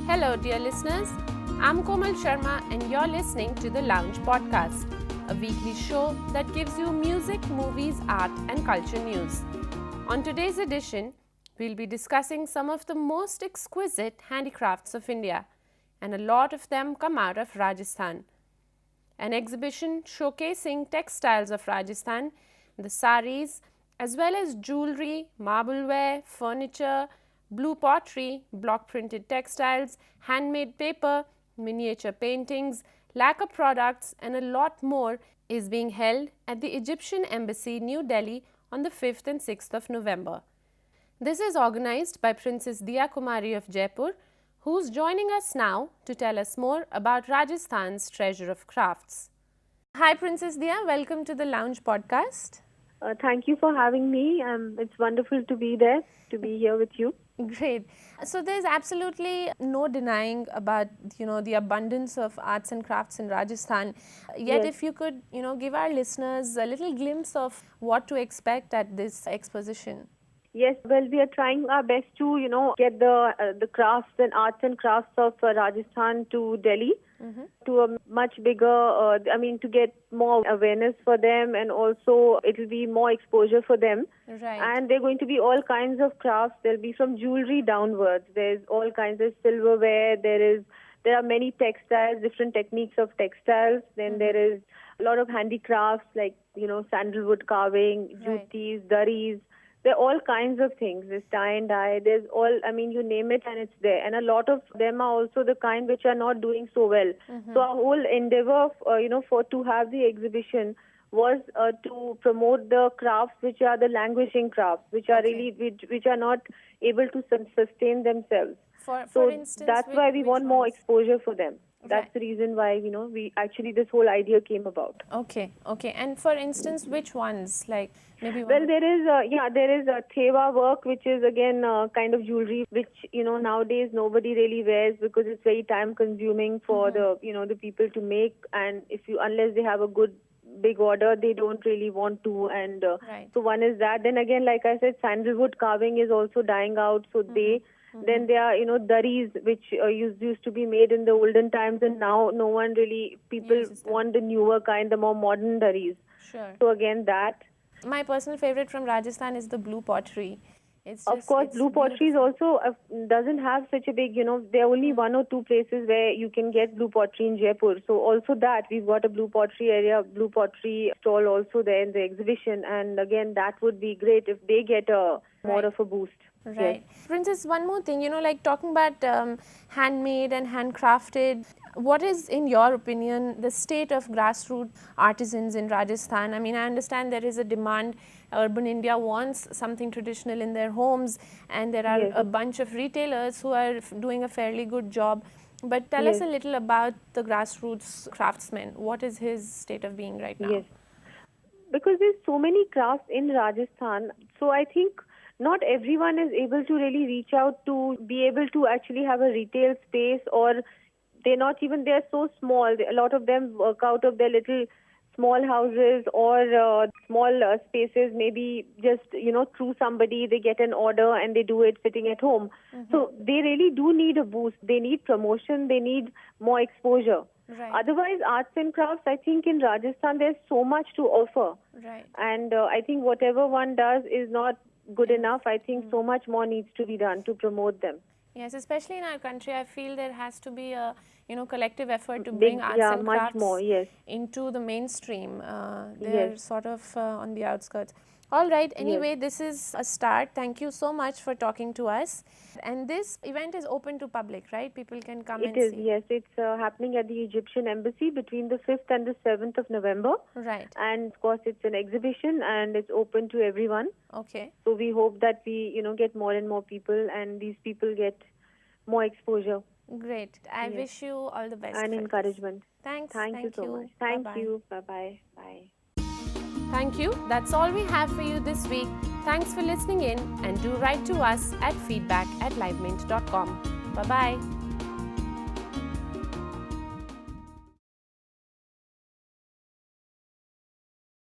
Hello, dear listeners. I'm Komal Sharma, and you're listening to the Lounge Podcast, a weekly show that gives you music, movies, art, and culture news. On today's edition, we'll be discussing some of the most exquisite handicrafts of India, and a lot of them come out of Rajasthan. An exhibition showcasing textiles of Rajasthan, the saris, as well as jewelry, marbleware, furniture, blue pottery, block printed textiles, handmade paper, miniature paintings, lacquer products, and a lot more is being held at the Egyptian Embassy, New Delhi on the 5th and 6th of November. This is organized by Princess Diya Kumari of Jaipur, who's joining us now to tell us more about Rajasthan's treasure of crafts. Hi Princess Diya, welcome to the Lounge Podcast. Thank you for having me. It's wonderful to be here with you. Great. So there's absolutely no denying about, the abundance of arts and crafts in Rajasthan. Yet Yes. if you could, give our listeners a little glimpse of what to expect at this exposition. Yes, well, we are trying our best to, get the crafts and arts and crafts of Rajasthan to Delhi, to a much bigger, to get more awareness for them, and also it will be more exposure for them. Right. And there are going to be all kinds of crafts. There'll be from jewelry downwards. There's all kinds of silverware. There are many textiles, different techniques of textiles. Then there is a lot of handicrafts like, sandalwood carving, Right. jutis, durries. There are all kinds of things. There's tie and dye. There's you name it and it's there. And a lot of them are also the kind which are not doing so well. So our whole endeavor, to have the exhibition was to promote the crafts which are the languishing crafts, which are which are not able to sustain themselves. For instance, that's why we which want more ones? exposure for them. That's Right. the reason why, this whole idea came about. Okay. And for instance, which ones? Like maybe Well, one. there is a thewa work, which is again kind of jewelry, which nowadays nobody really wears because it's very time consuming for the people to make, and unless they have a good big order, they don't really want to. And Right. so one is that. Then again, like I said, sandalwood carving is also dying out. So then there are durries which used to be made in the olden times, and now no one really Uses them. want the newer kind, the more modern durries. Sure. So again that. My personal favorite from Rajasthan is the blue pottery. It's Of just, course, it's blue pottery is beautiful. also doesn't have such a big, there are only one or two places where you can get blue pottery in Jaipur. So also that, we've got a blue pottery area, blue pottery stall also there in the exhibition. And again, that would be great if they get more Right. of a boost. Right. Princess, one more thing, like talking about handmade and handcrafted, what is, in your opinion, the state of grassroots artisans in Rajasthan? I mean, I understand there is a demand. Urban India wants something traditional in their homes, and there are Yes. a bunch of retailers who are doing a fairly good job. But tell us Yes. a little about the grassroots craftsman. What is his state of being right now? Yes. Because there's so many crafts in Rajasthan, so I think not everyone is able to really reach out to be able to actually have a retail space, or they're so small. A lot of them work out of their little small houses or small spaces, maybe just, through somebody, they get an order and they do it sitting at home. So they really do need a boost. They need promotion. They need more exposure. Right. Otherwise, arts and crafts, I think in Rajasthan, there's so much to offer. Right. And I think whatever one does is not good enough. I think so much more needs to be done to promote them. Yes, especially in our country, I feel there has to be a collective effort to bring arts and much crafts more, yes. into the mainstream. They're Yes. sort of on the outskirts. All right. Anyway, this is a start. Thank you so much for talking to us. And this event is open to public, right? People can come and It is, see. yes. It's happening at the Egyptian Embassy between the 5th and the 7th of November. Right. And of course, it's an exhibition and it's open to everyone. Okay. So we hope that we, get more and more people, and these people get more exposure Great. I Yes. wish you all the best. and for this. encouragement. Thanks. Thank you so much. Thank Bye-bye. you. Bye-bye. Bye. Thank you. That's all we have for you this week. Thanks for listening in, and do write to us at feedback@livemint.com. Bye-bye.